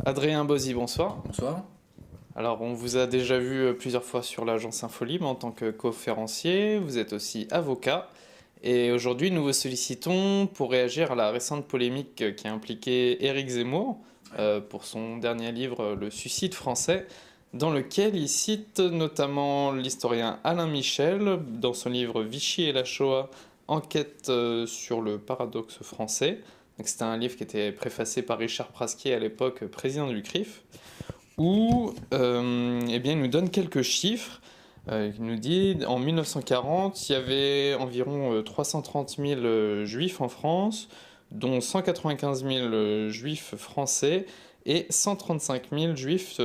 Adrien Bozzi, bonsoir. Bonsoir. Alors, on vous a déjà vu plusieurs fois sur l'agence Infolibre en tant que conférencier. Vous êtes aussi avocat. Et aujourd'hui, nous vous sollicitons pour réagir à la récente polémique qui a impliqué Éric Zemmour pour son dernier livre, Le Suicide français, dans lequel il cite notamment l'historien Alain Michel dans son livre Vichy et la Shoah, enquête sur le paradoxe français. Donc, c'était un livre qui était préfacé par Richard Prasquier à l'époque, président du CRIF où eh bien, il nous donne quelques chiffres. Il nous dit en 1940, il y avait environ 330 000 juifs en France, dont 195 000 juifs français et 135 000 juifs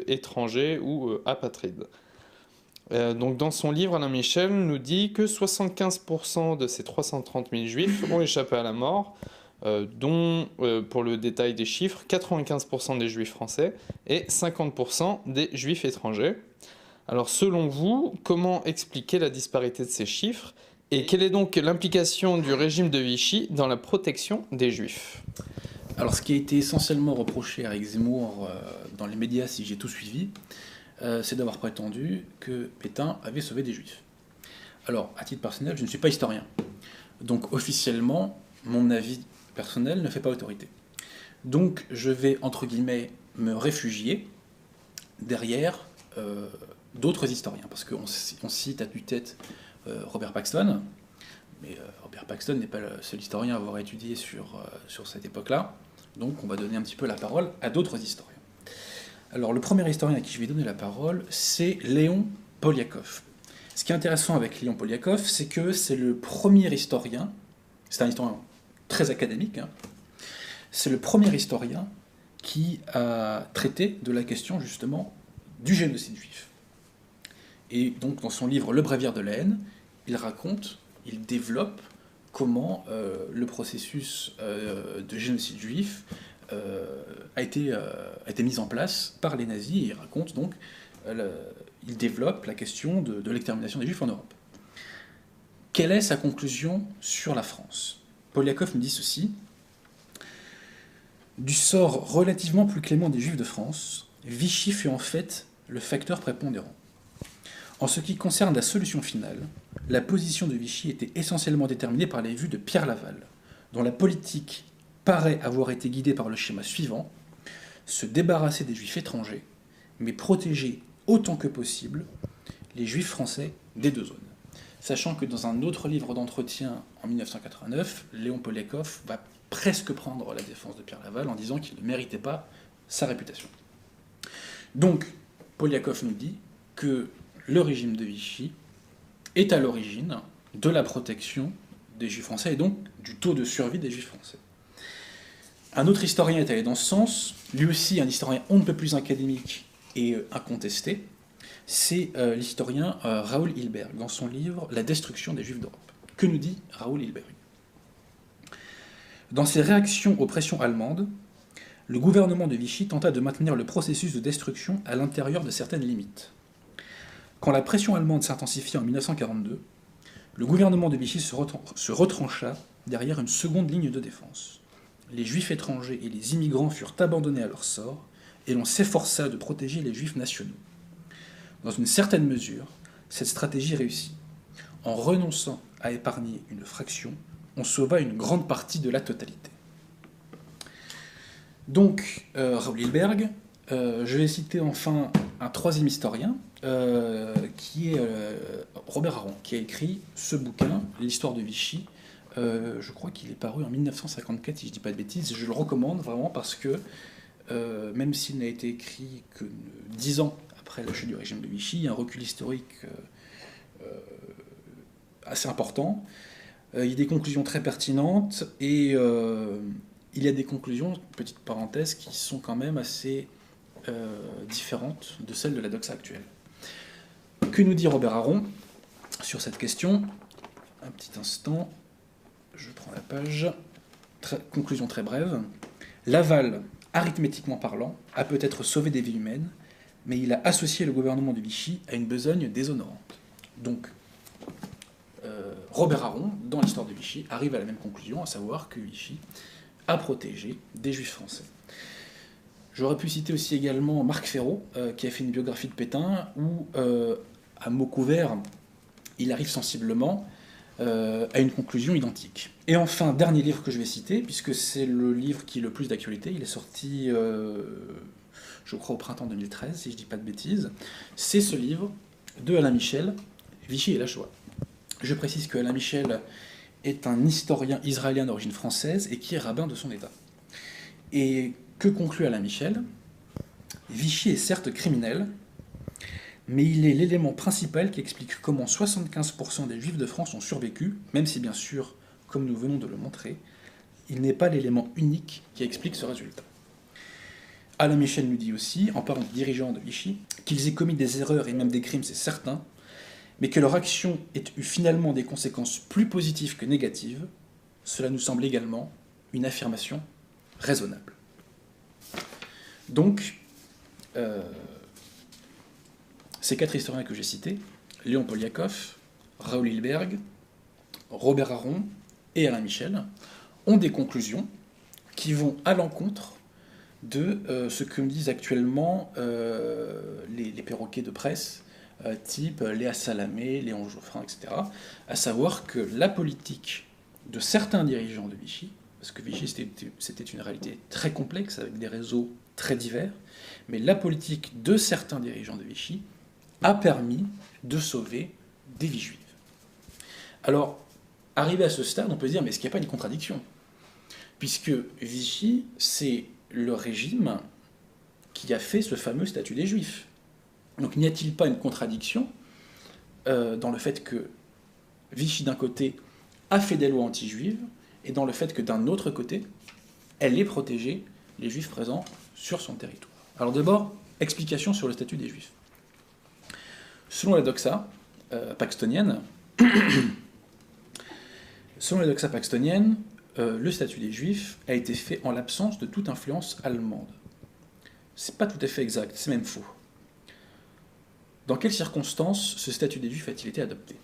étrangers ou apatrides. Donc dans son livre, Alain Michel nous dit que 75% de ces 330 000 juifs ont échappé à la mort, dont, pour le détail des chiffres, 95% des juifs français et 50% des juifs étrangers. Alors selon vous, comment expliquer la disparité de ces chiffres et quelle est donc l'implication du régime de Vichy dans la protection des juifs? Alors, ce qui a été essentiellement reproché à Eric Zemmour dans les médias, si j'ai tout suivi, c'est d'avoir prétendu que Pétain avait sauvé des juifs. Alors, à titre personnel, je ne suis pas historien. Donc, officiellement, mon avis personnel ne fait pas autorité. Donc, je vais, entre guillemets, me réfugier derrière d'autres historiens. Parce qu'on cite à tue-tête Robert Paxton, mais Robert Paxton n'est pas le seul historien à avoir étudié sur cette époque-là. Donc on va donner un petit peu la parole à d'autres historiens. Alors le premier historien à qui je vais donner la parole, c'est Léon Poliakov. Ce qui est intéressant avec Léon Poliakov, c'est que c'est le premier historien, c'est un historien très académique, hein, c'est le premier historien qui a traité de la question justement du génocide juif. Et donc dans son livre Le Bréviaire de la haine, il développe comment le processus de génocide juif a été mis en place par les nazis, et il raconte donc, il développe la question de l'extermination des juifs en Europe. Quelle est sa conclusion sur la France? Poliakov nous dit ceci: du sort relativement plus clément des juifs de France, Vichy fut en fait le facteur prépondérant. En ce qui concerne la solution finale, la position de Vichy était essentiellement déterminée par les vues de Pierre Laval, dont la politique paraît avoir été guidée par le schéma suivant: se débarrasser des juifs étrangers, mais protéger autant que possible les juifs français des deux zones. Sachant que dans un autre livre d'entretien en 1989, Léon Poliakov va presque prendre la défense de Pierre Laval en disant qu'il ne méritait pas sa réputation. Donc, Poliakov nous dit que le régime de Vichy est à l'origine de la protection des juifs français et donc du taux de survie des juifs français. Un autre historien est allé dans ce sens, lui aussi un historien on ne peut plus académique et incontesté, c'est l'historien Raoul Hilberg, dans son livre La destruction des juifs d'Europe. Que nous dit Raoul Hilberg? Dans ses réactions aux pressions allemandes, le gouvernement de Vichy tenta de maintenir le processus de destruction à l'intérieur de certaines limites. Quand la pression allemande s'intensifia en 1942, le gouvernement de Vichy se retrancha derrière une seconde ligne de défense. Les juifs étrangers et les immigrants furent abandonnés à leur sort, et l'on s'efforça de protéger les juifs nationaux. Dans une certaine mesure, cette stratégie réussit. En renonçant à épargner une fraction, on sauva une grande partie de la totalité. Donc, Raoul Hilberg, je vais citer enfin un troisième historien, qui est Robert Aron, qui a écrit ce bouquin, L'histoire de Vichy. Je crois qu'il est paru en 1954, si je ne dis pas de bêtises. Je le recommande vraiment parce que, même s'il n'a été écrit que 10 ans après la chute du régime de Vichy, il y a un recul historique assez important. Il y a des conclusions très pertinentes et il y a des conclusions, petite parenthèse, qui sont quand même assez différentes de celles de la doxa actuelle. Que nous dit Robert Aron sur cette question? Un petit instant, je prends la page. Conclusion très brève. Laval, arithmétiquement parlant, a peut-être sauvé des vies humaines, mais il a associé le gouvernement de Vichy à une besogne déshonorante. Donc, Robert Aron, dans l'histoire de Vichy, arrive à la même conclusion, à savoir que Vichy a protégé des juifs français. J'aurais pu citer aussi également Marc Ferraud, qui a fait une biographie de Pétain, où, à mots couverts, il arrive sensiblement à une conclusion identique. Et enfin, dernier livre que je vais citer, puisque c'est le livre qui est le plus d'actualité, il est sorti, je crois, au printemps 2013, si je ne dis pas de bêtises, c'est ce livre de Alain Michel, Vichy et la Shoah. Je précise que Alain Michel est un historien israélien d'origine française et qui est rabbin de son État. Et que conclut Alain Michel? Vichy est certes criminel, mais il est l'élément principal qui explique comment 75% des Juifs de France ont survécu, même si bien sûr, comme nous venons de le montrer, il n'est pas l'élément unique qui explique ce résultat. Alain Michel nous dit aussi, en parlant des dirigeants de Vichy, qu'ils aient commis des erreurs et même des crimes, c'est certain, mais que leur action ait eu finalement des conséquences plus positives que négatives, cela nous semble également une affirmation raisonnable. Donc, ces 4 historiens que j'ai cités, Léon Poliakov, Raoul Hilberg, Robert Aron et Alain Michel, ont des conclusions qui vont à l'encontre de ce que me disent actuellement les perroquets de presse, type Léa Salamé, Léon Geoffrin, etc., à savoir que la politique de certains dirigeants de Vichy, parce que Vichy c'était une réalité très complexe, avec des réseaux très divers, mais la politique de certains dirigeants de Vichy a permis de sauver des vies juives. Alors, arrivé à ce stade, on peut se dire, mais est-ce qu'il n'y a pas une contradiction? Puisque Vichy, c'est le régime qui a fait ce fameux statut des Juifs. Donc n'y a-t-il pas une contradiction dans le fait que Vichy, d'un côté, a fait des lois anti-juives, et dans le fait que, d'un autre côté, elle ait protégé les Juifs présents sur son territoire? Alors d'abord, explication sur le statut des Juifs. Selon la doxa paxtonienne, le statut des Juifs a été fait en l'absence de toute influence allemande. C'est pas tout à fait exact, c'est même faux. Dans quelles circonstances ce statut des Juifs a-t-il été adopté?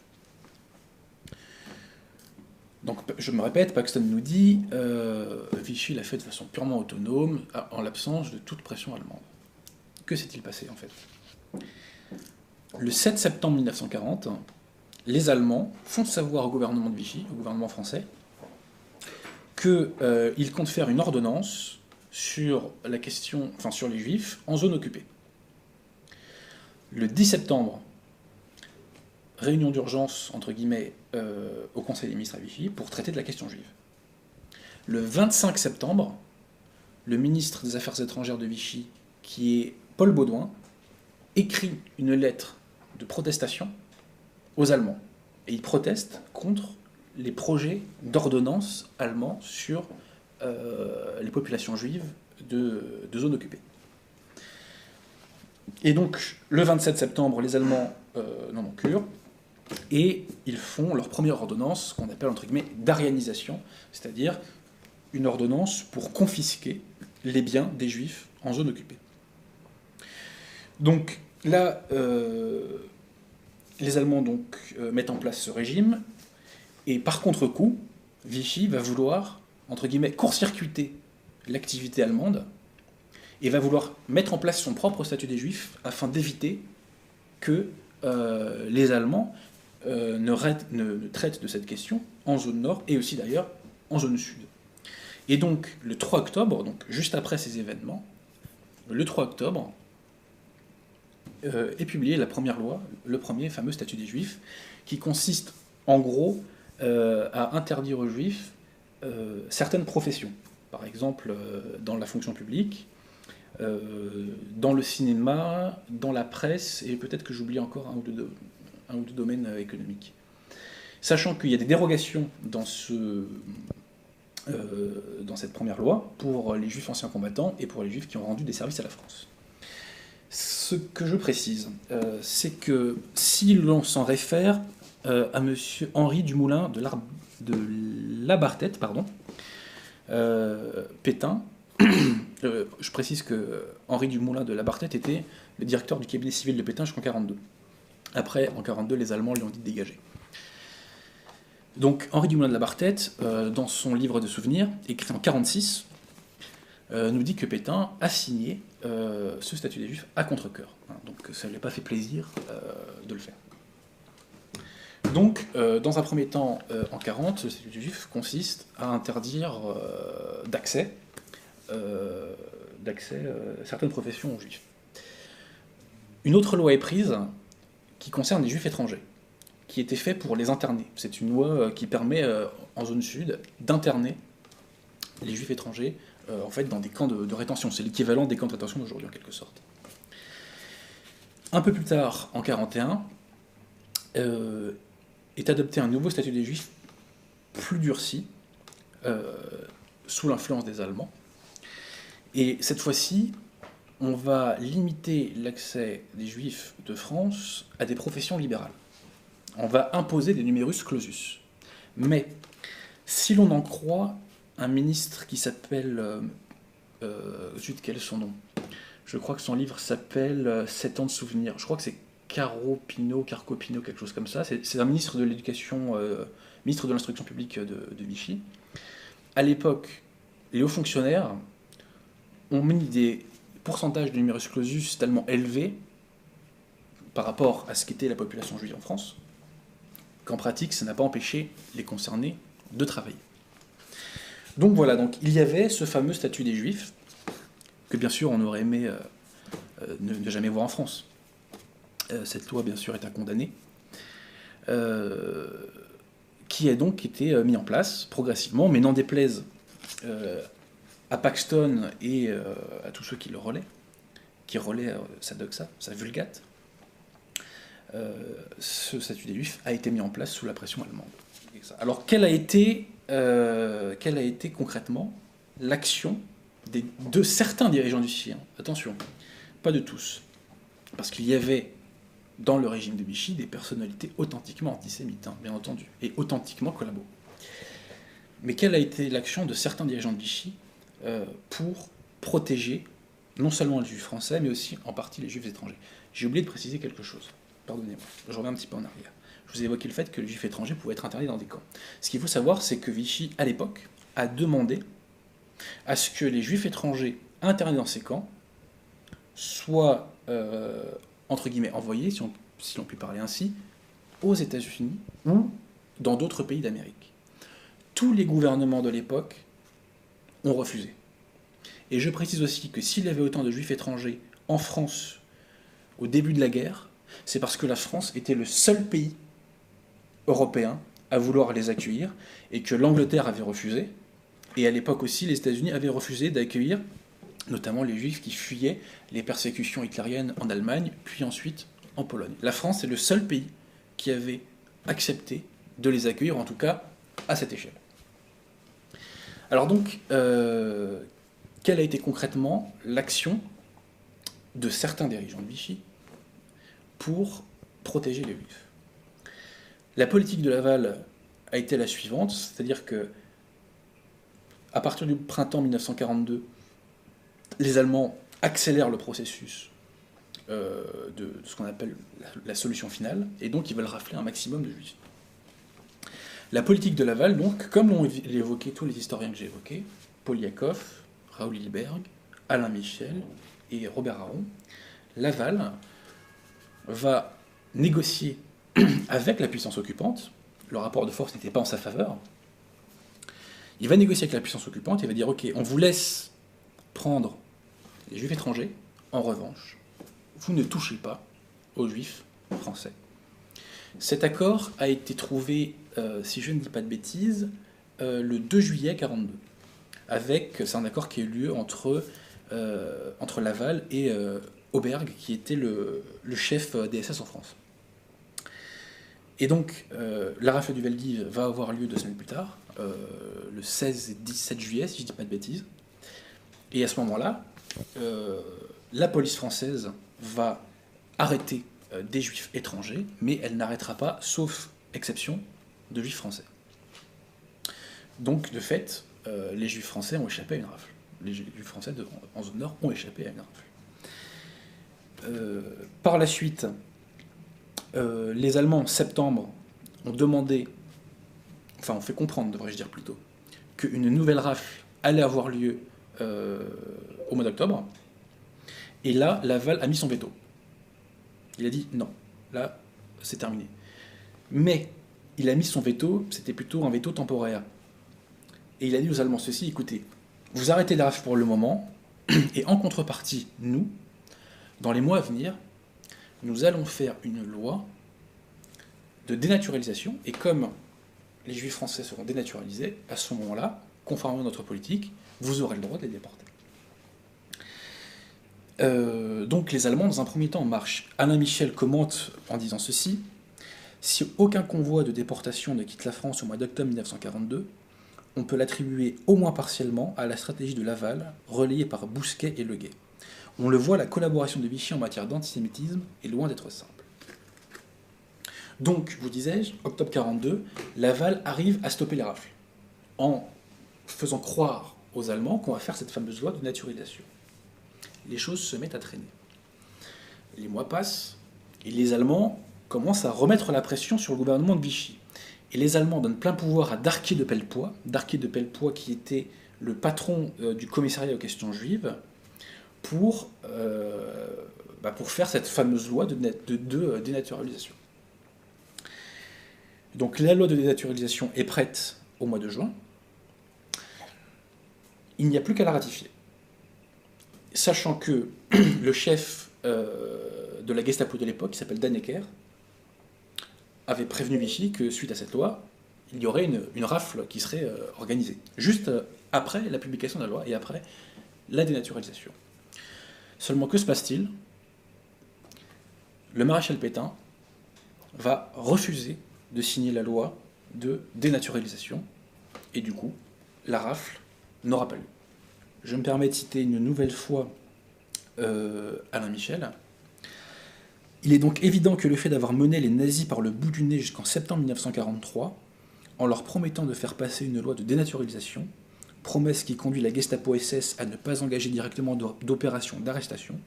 Donc, je me répète, Paxton nous dit Vichy l'a fait de façon purement autonome, en l'absence de toute pression allemande. Que s'est-il passé, en fait? Le 7 septembre 1940, les Allemands font savoir au gouvernement de Vichy, au gouvernement français, qu'ils comptent faire une ordonnance sur la question, enfin sur les Juifs en zone occupée. Le 10 septembre, réunion d'urgence, entre guillemets, au Conseil des ministres à Vichy pour traiter de la question juive. Le 25 septembre, le ministre des Affaires étrangères de Vichy, qui est Paul Baudouin, écrit une lettre de protestation aux Allemands. Et il proteste contre les projets d'ordonnance allemands sur les populations juives de zones occupées. Et donc, le 27 septembre, les Allemands n'en ont cure, et ils font leur première ordonnance, qu'on appelle entre guillemets d'arianisation, c'est-à-dire une ordonnance pour confisquer les biens des Juifs en zone occupée. Donc là, les Allemands mettent en place ce régime, et par contre-coup, Vichy va vouloir, entre guillemets, court-circuiter l'activité allemande, et va vouloir mettre en place son propre statut des Juifs afin d'éviter que les Allemands ne traitent de cette question en zone nord et aussi d'ailleurs en zone sud. Et donc le 3 octobre, donc juste après ces événements, le 3 octobre, est publiée la première loi, le premier fameux statut des Juifs, qui consiste en gros à interdire aux Juifs certaines professions. Par exemple, dans la fonction publique, dans le cinéma, dans la presse, et peut-être que j'oublie encore un ou deux domaines économiques. Sachant qu'il y a des dérogations dans cette première loi pour les Juifs anciens combattants et pour les Juifs qui ont rendu des services à la France. Ce que je précise, c'est que si l'on s'en réfère à M. Henri Dumoulin de Labarthet, Pétain, je précise que Henri Dumoulin de Labarthet était le directeur du cabinet civil de Pétain jusqu'en 1942. Après, en 1942, les Allemands lui ont dit de dégager. Donc, Henri Dumoulin de Labarthet, dans son livre de souvenirs, écrit en 1946, nous dit que Pétain a signé ce statut des Juifs à contre-cœur. Hein, donc ça ne lui a pas fait plaisir de le faire. Donc, dans un premier temps, en 1940, le statut des Juifs consiste à interdire d'accès certaines professions aux Juifs. Une autre loi est prise qui concerne les Juifs étrangers, qui était fait pour les interner. C'est une loi qui permet, en zone sud, d'interner les Juifs étrangers en fait, dans des camps de rétention. C'est l'équivalent des camps de rétention d'aujourd'hui, en quelque sorte. Un peu plus tard, en 1941, est adopté un nouveau statut des Juifs plus durci, sous l'influence des Allemands. Et cette fois-ci, on va limiter l'accès des Juifs de France à des professions libérales. On va imposer des numerus clausus. Mais, si l'on en croit un ministre qui s'appelle... quel est son nom? Je crois que son livre s'appelle 7 ans de souvenirs. Je crois que c'est Carcopino, quelque chose comme ça. C'est un ministre de l'éducation, ministre de l'instruction publique de Vichy. À l'époque, les hauts fonctionnaires ont mis des pourcentages de numerus clausus tellement élevés par rapport à ce qu'était la population juive en France, qu'en pratique, ça n'a pas empêché les concernés de travailler. Donc voilà, donc il y avait ce fameux statut des Juifs, que bien sûr on aurait aimé ne jamais voir en France. Cette loi, bien sûr, est à condamner, qui a donc été mis en place progressivement, mais n'en déplaise à Paxton et à tous ceux qui le relaient, qui relaient sa doxa, sa vulgate. Ce statut des Juifs a été mis en place sous la pression allemande. Alors, quelle a été concrètement l'action de certains dirigeants du Vichy? Attention, pas de tous. Parce qu'il y avait dans le régime de Vichy des personnalités authentiquement antisémites, bien entendu, et authentiquement collabos. Mais quelle a été l'action de certains dirigeants de Vichy pour protéger non seulement les Juifs français, mais aussi en partie les Juifs étrangers? J'ai oublié de préciser quelque chose. Pardonnez-moi, je reviens un petit peu en arrière. Je vous ai évoqué le fait que les Juifs étrangers pouvaient être internés dans des camps. Ce qu'il faut savoir, c'est que Vichy, à l'époque, a demandé à ce que les Juifs étrangers internés dans ces camps soient, entre guillemets, envoyés, si l'on peut parler ainsi, aux États-Unis ou dans d'autres pays d'Amérique. Tous les gouvernements de l'époque ont refusé. Et je précise aussi que s'il y avait autant de Juifs étrangers en France au début de la guerre, c'est parce que la France était le seul pays européen à vouloir les accueillir et que l'Angleterre avait refusé. Et à l'époque aussi, les États-Unis avaient refusé d'accueillir notamment les Juifs qui fuyaient les persécutions hitlériennes en Allemagne, puis ensuite en Pologne. La France est le seul pays qui avait accepté de les accueillir, en tout cas à cette échelle. Alors donc, quelle a été concrètement l'action de certains dirigeants de Vichy pour protéger les Juifs? La politique de Laval a été la suivante, c'est-à-dire que à partir du printemps 1942, les Allemands accélèrent le processus de ce qu'on appelle la solution finale, et donc ils veulent rafler un maximum de Juifs. La politique de Laval, donc, comme l'ont évoqué tous les historiens que j'ai évoqués, Paul Yakov, Raoul Hilberg, Alain Michel et Robert Aron, Laval va négocier avec la puissance occupante. Le rapport de force n'était pas en sa faveur. Il va négocier avec la puissance occupante, il va dire « Ok, on vous laisse prendre les Juifs étrangers, en revanche, vous ne touchez pas aux Juifs français. » Cet accord a été trouvé, si je ne dis pas de bêtises, le 2 juillet 1942. C'est un accord qui a eu lieu entre Laval et Auberg, qui était le chef des SS en France. Et donc, la rafle du Veldiv va avoir lieu 2 semaines plus tard, le 16 et 17 juillet, si je ne dis pas de bêtises. Et à ce moment-là, la police française va arrêter des Juifs étrangers, mais elle n'arrêtera pas, sauf exception, de Juifs français. Donc, de fait, les Juifs français ont échappé à une rafle. Les Juifs français en zone nord ont échappé à une rafle. Par la suite, les Allemands, en septembre, ont demandé, enfin, ont fait comprendre, devrais-je dire plutôt, qu'une nouvelle rafle allait avoir lieu au mois d'octobre. Et là, Laval a mis son veto. Il a dit non, là, c'est terminé. Mais il a mis son veto, c'était plutôt un veto temporaire. Et il a dit aux Allemands ceci, écoutez, vous arrêtez la rafle pour le moment, et en contrepartie, nous, dans les mois à venir, nous allons faire une loi de dénaturalisation, et comme les Juifs français seront dénaturalisés, à ce moment-là, conformément à notre politique, vous aurez le droit de les déporter. Donc les Allemands, dans un premier temps, marchent. Alain Michel commente en disant ceci: si aucun convoi de déportation ne quitte la France au mois d'octobre 1942, on peut l'attribuer au moins partiellement à la stratégie de Laval, relayée par Bousquet et Leguet. On le voit, la collaboration de Vichy en matière d'antisémitisme est loin d'être simple. Donc, vous disais-je, octobre 42, Laval arrive à stopper les rafles, en faisant croire aux Allemands qu'on va faire cette fameuse loi de naturalisation. Les choses se mettent à traîner. Les mois passent, et les Allemands commencent à remettre la pression sur le gouvernement de Vichy. Et les Allemands donnent plein pouvoir à Darquier de Pellepoix, qui était le patron du commissariat aux questions juives, pour faire cette fameuse loi de dénaturalisation. Donc la loi de dénaturalisation est prête au mois de juin. Il n'y a plus qu'à la ratifier. Sachant que le chef de la Gestapo de l'époque, qui s'appelle Dannecker, avait prévenu Vichy que suite à cette loi, il y aurait une rafle qui serait organisée, juste après la publication de la loi et après la dénaturalisation. Seulement que se passe-t-il? Le maréchal Pétain va refuser de signer la loi de dénaturalisation, et du coup, la rafle n'aura pas lieu. Je me permets de citer une nouvelle fois Alain Michel. Il est donc évident que le fait d'avoir mené les nazis par le bout du nez jusqu'en septembre 1943, en leur promettant de faire passer une loi de dénaturalisation, promesse qui conduit la Gestapo-SS à ne pas engager directement d'opérations d'arrestation,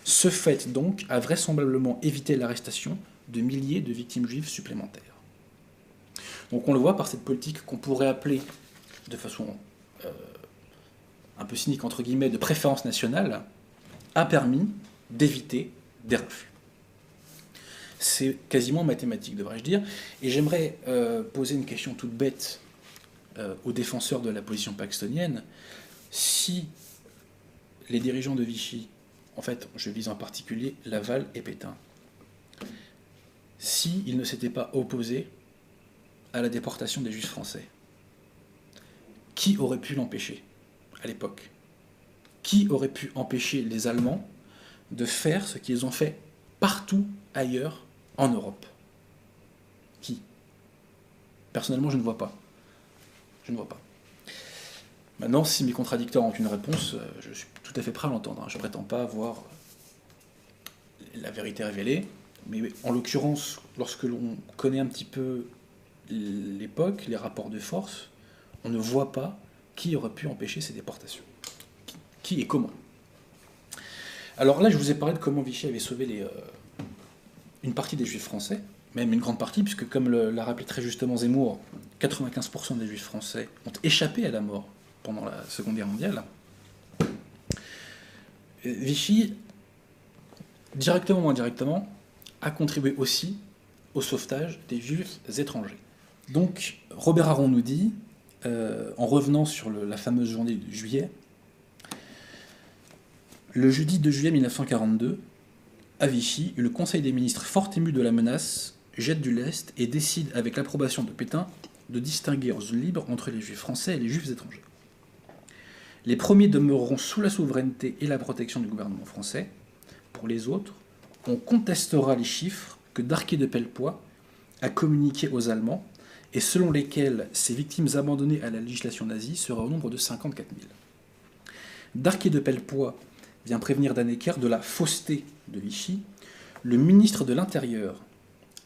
ce fait donc a vraisemblablement évité l'arrestation de milliers de victimes juives supplémentaires. Donc on le voit par cette politique qu'on pourrait appeler, de façon un peu cynique entre guillemets, de préférence nationale, a permis d'éviter des refus. C'est quasiment mathématique, devrais-je dire. Et j'aimerais poser une question toute bête aux défenseurs de la position paxtonienne. Si les dirigeants de Vichy, en fait, je vise en particulier Laval et Pétain, s'ils ne s'étaient pas opposés à la déportation des Juifs français, qui aurait pu l'empêcher à l'époque? Qui aurait pu empêcher les Allemands de faire ce qu'ils ont fait partout ailleurs en Europe? Qui? Personnellement, je ne vois pas. Je ne vois pas. Maintenant, si mes contradicteurs ont une réponse, je suis tout à fait prêt à l'entendre. Je ne prétends pas avoir la vérité révélée, mais en l'occurrence, lorsque l'on connaît un petit peu l'époque, les rapports de force, on ne voit pas qui aurait pu empêcher ces déportations. Qui et comment? Alors là, je vous ai parlé de comment Vichy avait sauvé une partie des Juifs français, même une grande partie, puisque comme l'a rappelé très justement Zemmour, 95% des Juifs français ont échappé à la mort pendant la Seconde Guerre mondiale. Vichy, directement ou indirectement, a contribué aussi au sauvetage des Juifs étrangers. Donc, Robert Aron nous dit, en revenant sur la fameuse journée de juillet, le jeudi 2 juillet 1942, à Vichy, le Conseil des ministres, fort ému de la menace, jette du lest et décide, avec l'approbation de Pétain, de distinguer en zone libre entre les Juifs français et les Juifs étrangers. Les premiers demeureront sous la souveraineté et la protection du gouvernement français. Pour les autres, on contestera les chiffres que Darquier de Pellepoix a communiqués aux Allemands et selon lesquels ces victimes abandonnées à la législation nazie seraient au nombre de 54 000. Darquier de Pellepoix vient prévenir Dannecker de la fausseté de Vichy. Le ministre de l'Intérieur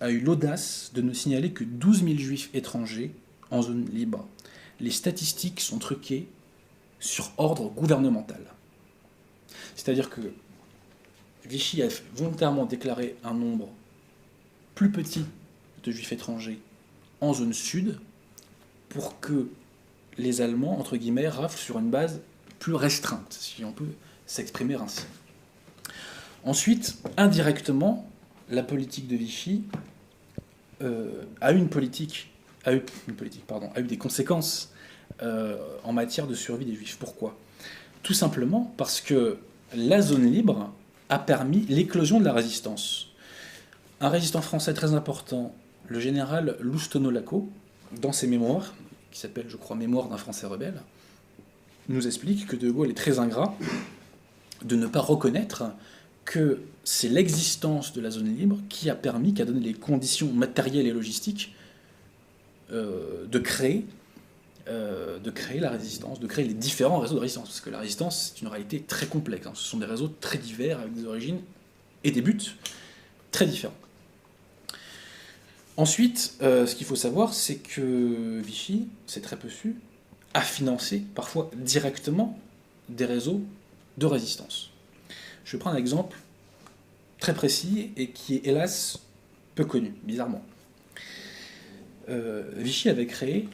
a eu l'audace de nous signaler que 12 000 Juifs étrangers en zone libre. Les statistiques sont truquées sur ordre gouvernemental. C'est-à-dire que Vichy a volontairement déclaré un nombre plus petit de Juifs étrangers en zone sud pour que les Allemands, entre guillemets, raflent sur une base plus restreinte, si on peut s'exprimer ainsi. Ensuite, indirectement, la politique de Vichy a eu des conséquences en matière de survie des Juifs. Pourquoi ? Tout simplement parce que la zone libre a permis l'éclosion de la résistance. Un résistant français très important, le général Loustonot-Laco, dans ses mémoires, qui s'appelle, je crois, Mémoires d'un Français rebelle, nous explique que De Gaulle est très ingrat de ne pas reconnaître que c'est l'existence de la zone libre qui a donné les conditions matérielles et logistiques de créer la résistance, de créer les différents réseaux de résistance. Parce que la résistance, c'est une réalité très complexe. Ce sont des réseaux très divers, avec des origines et des buts très différents. Ensuite, ce qu'il faut savoir, c'est que Vichy, c'est très peu su, a financé, parfois directement, des réseaux de résistance. Je vais prendre un exemple très précis et qui est hélas peu connu, bizarrement. Vichy avait créé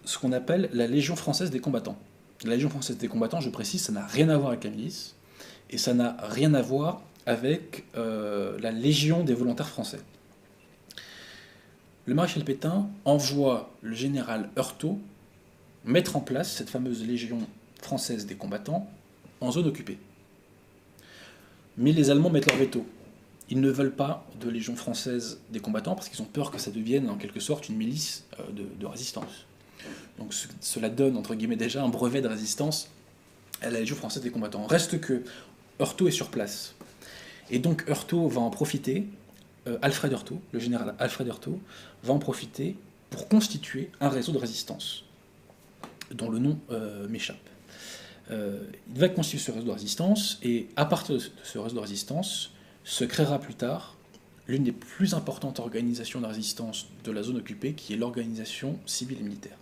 ce qu'on appelle la Légion française des combattants. La Légion française des combattants, je précise, ça n'a rien à voir avec la milice, et ça n'a rien à voir avec la Légion des volontaires français. Le maréchal Pétain envoie le général Heurtaud mettre en place cette fameuse Légion française des combattants en zone occupée. Mais les Allemands mettent leur veto. Ils ne veulent pas de Légion française des combattants parce qu'ils ont peur que ça devienne en quelque sorte une milice de résistance. Donc cela donne, entre guillemets, déjà un brevet de résistance à la Légion française des combattants. Reste que Heurtaud est sur place. Et donc Heurtaud va en profiter, Alfred Heurtaud, le général Alfred Heurtaud, va en profiter pour constituer un réseau de résistance, dont le nom m'échappe. Il va constituer ce réseau de résistance, et à partir de ce réseau de résistance, se créera plus tard l'une des plus importantes organisations de résistance de la zone occupée, qui est l'organisation civile et militaire.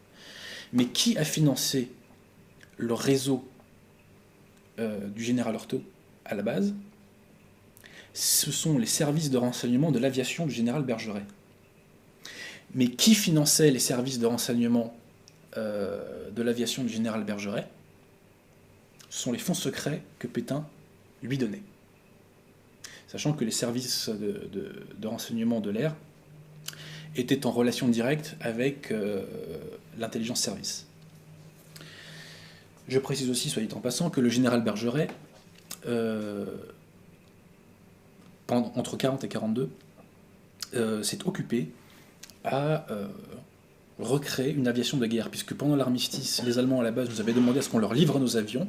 Mais qui a financé le réseau du général Heurtaud à la base ? Ce sont les services de renseignement de l'aviation du général Bergeret. Mais qui finançait les services de renseignement de l'aviation du général Bergeret ? Ce sont les fonds secrets que Pétain lui donnait. Sachant que les services de renseignement de l'air étaient en relation directe avec l'intelligence service. Je précise aussi, soit dit en passant, que le général Bergeret, entre 40 et 42, s'est occupé à recréer une aviation de guerre, puisque pendant l'armistice, les Allemands à la base nous avaient demandé à ce qu'on leur livre nos avions.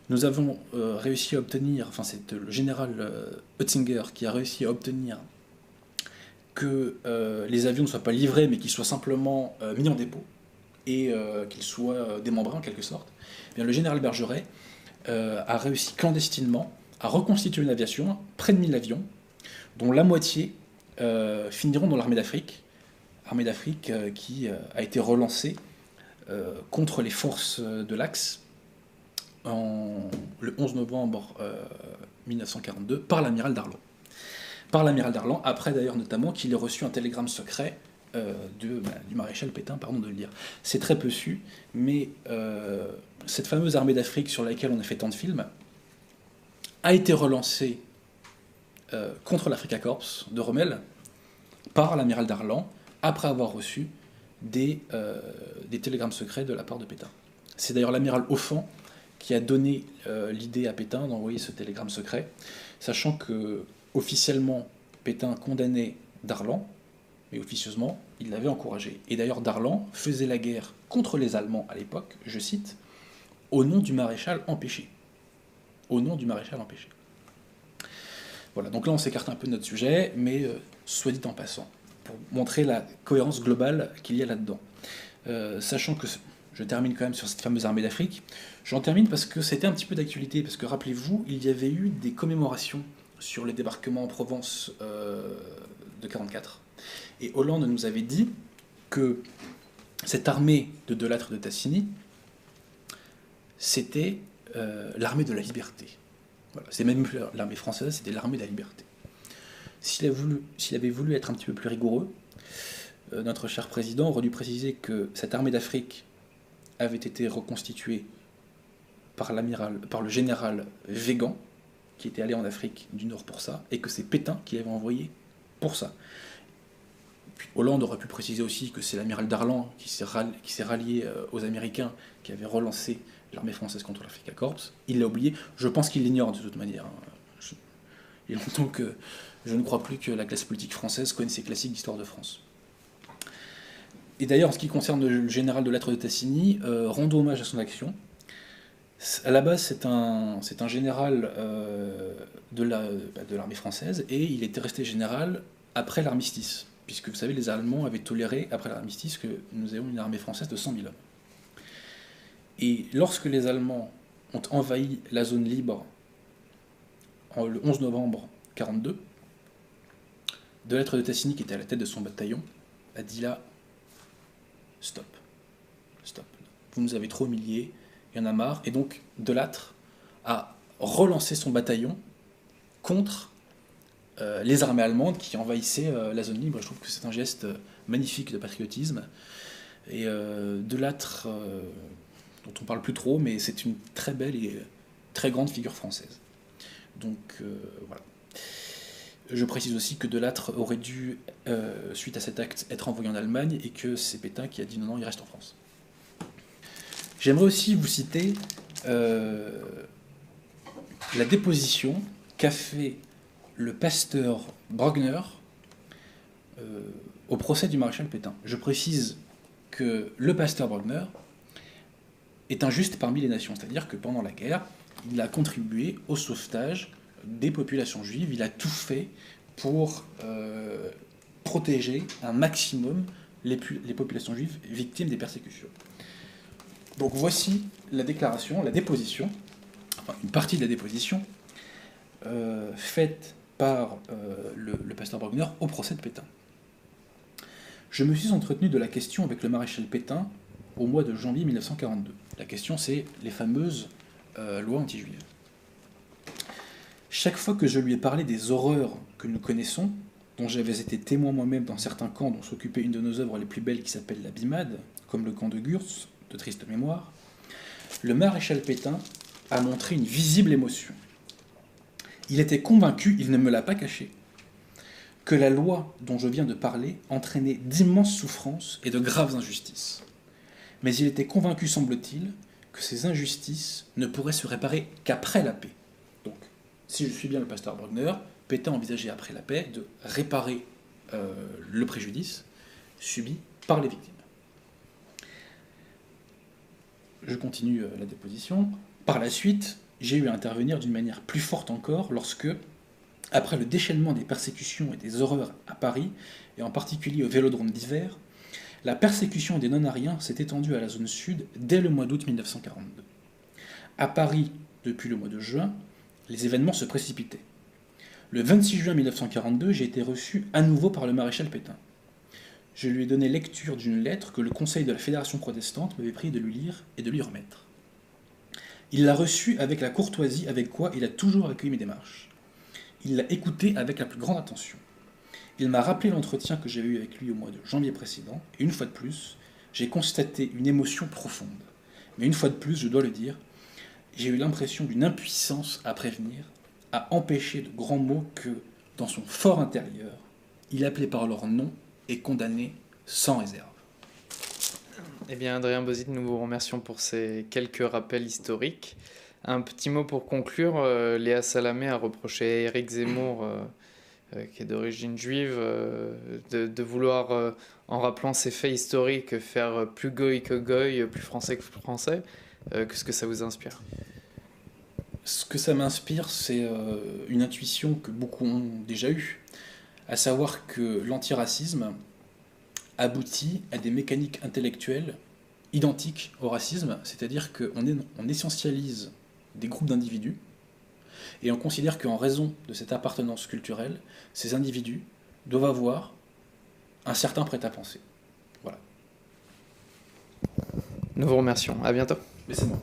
Nous avons réussi à obtenir, enfin c'est le général Oettinger qui a réussi à obtenir que les avions ne soient pas livrés, mais qu'ils soient simplement mis en dépôt, et qu'ils soient démembrés en quelque sorte. Eh bien, le général Bergeret a réussi clandestinement à reconstituer une aviation, près de 1000 avions, dont la moitié finiront dans l'armée d'Afrique, qui a été relancée contre les forces de l'Axe le 11 novembre 1942 par l'amiral Darlan. Après d'ailleurs notamment qu'il ait reçu un télégramme secret du maréchal Pétain, pardon de le dire. C'est très peu su, mais cette fameuse armée d'Afrique sur laquelle on a fait tant de films a été relancée contre l'Africa Corps de Rommel par l'amiral Darlan, après avoir reçu des télégrammes secrets de la part de Pétain. C'est d'ailleurs l'amiral Offand qui a donné l'idée à Pétain d'envoyer ce télégramme secret, sachant que officiellement Pétain condamnait Darlan, mais officieusement il l'avait encouragé. Et d'ailleurs Darlan faisait la guerre contre les Allemands à l'époque, je cite, au nom du maréchal empêché. Au nom du maréchal empêché. Voilà, donc là on s'écarte un peu de notre sujet, mais soit dit en passant, pour montrer la cohérence globale qu'il y a là-dedans. Sachant que, je termine quand même sur cette fameuse armée d'Afrique, j'en termine parce que c'était un petit peu d'actualité, parce que rappelez-vous, il y avait eu des commémorations sur les débarquements en Provence de 1944. Et Hollande nous avait dit que cette armée de Delattre de Tassigny, c'était l'armée de la liberté. Voilà, c'est même plus l'armée française, c'était l'armée de la liberté. S'il avait voulu être un petit peu plus rigoureux, notre cher président aurait dû préciser que cette armée d'Afrique avait été reconstituée par le général Végan, qui était allé en Afrique du Nord pour ça, et que c'est Pétain qui l'avait envoyé pour ça. Puis Hollande aurait pu préciser aussi que c'est l'amiral Darlan qui s'est rallié aux Américains, qui avait relancé l'armée française contre l'Africa Corps. Il l'a oublié. Je pense qu'il l'ignore de toute manière. Il y a longtemps que je ne crois plus que la classe politique française connaisse ces classiques d'histoire de France. Et d'ailleurs, en ce qui concerne le général de lettres de Tassigny, rendons hommage à son action. À la base, c'est un général de l'armée française, et il était resté général après l'armistice, puisque vous savez, les Allemands avaient toléré, après l'armistice, que nous ayons une armée française de 100 000 hommes. Et lorsque les Allemands ont envahi la zone libre le 11 novembre 1942, de lettres de Tassigny, qui était à la tête de son bataillon, a dit là, stop, vous nous avez trop humiliés, il y en a marre, et donc De Lattre a relancé son bataillon contre les armées allemandes qui envahissaient la zone libre. Je trouve que c'est un geste magnifique de patriotisme, et De Lattre, dont on parle plus trop, mais c'est une très belle et très grande figure française. Donc voilà. Je précise aussi que De Lattre aurait dû, suite à cet acte, être envoyé en Allemagne, et que c'est Pétain qui a dit non, il reste en France. J'aimerais aussi vous citer la déposition qu'a fait le pasteur Brogner au procès du maréchal Pétain. Je précise que le pasteur Brogner est un juste parmi les nations, c'est-à-dire que pendant la guerre, il a contribué au sauvetage des populations juives, il a tout fait pour protéger un maximum les populations juives victimes des persécutions. Donc voici la déclaration, la déposition, enfin une partie de la déposition, faite par le pasteur Brogner au procès de Pétain. Je me suis entretenu de la question avec le maréchal Pétain au mois de janvier 1942. La question, c'est les fameuses lois anti-juives. Chaque fois que je lui ai parlé des horreurs que nous connaissons, dont j'avais été témoin moi-même dans certains camps dont s'occupait une de nos œuvres les plus belles qui s'appelle la Bimade, comme le camp de Gurs, de triste mémoire, le maréchal Pétain a montré une visible émotion. Il était convaincu, il ne me l'a pas caché, que la loi dont je viens de parler entraînait d'immenses souffrances et de graves injustices. Mais il était convaincu, semble-t-il, que ces injustices ne pourraient se réparer qu'après la paix. Donc, si je suis bien le pasteur Brogner, Pétain envisageait après la paix de réparer le préjudice subi par les victimes. Je continue la déposition. Par la suite, j'ai eu à intervenir d'une manière plus forte encore lorsque, après le déchaînement des persécutions et des horreurs à Paris, et en particulier au Vélodrome d'hiver, la persécution des non-ariens s'est étendue à la zone sud dès le mois d'août 1942. À Paris, depuis le mois de juin, les événements se précipitaient. Le 26 juin 1942, j'ai été reçu à nouveau par le maréchal Pétain. Je lui ai donné lecture d'une lettre que le Conseil de la Fédération protestante m'avait prié de lui lire et de lui remettre. Il l'a reçue avec la courtoisie avec quoi il a toujours accueilli mes démarches. Il l'a écoutée avec la plus grande attention. Il m'a rappelé l'entretien que j'avais eu avec lui au mois de janvier précédent, et une fois de plus, j'ai constaté une émotion profonde. Mais une fois de plus, je dois le dire, j'ai eu l'impression d'une impuissance à prévenir, à empêcher de grands mots que, dans son fort intérieur, il appelait par leur nom et condamnait sans réserve. Eh bien, Adrien Bozit, nous vous remercions pour ces quelques rappels historiques. Un petit mot pour conclure. Léa Salamé a reproché à Éric Zemmour, qui est d'origine juive, de vouloir, en rappelant ces faits historiques, faire plus goy que goy, plus français que français. Qu'est-ce que ça vous inspire ? Ce que ça m'inspire, c'est une intuition que beaucoup ont déjà eue, à savoir que l'antiracisme aboutit à des mécaniques intellectuelles identiques au racisme, c'est-à-dire qu'on essentialise des groupes d'individus, et on considère qu'en raison de cette appartenance culturelle, ces individus doivent avoir un certain prêt-à-penser. Voilà. Nous vous remercions. À bientôt. Mais c'est moi.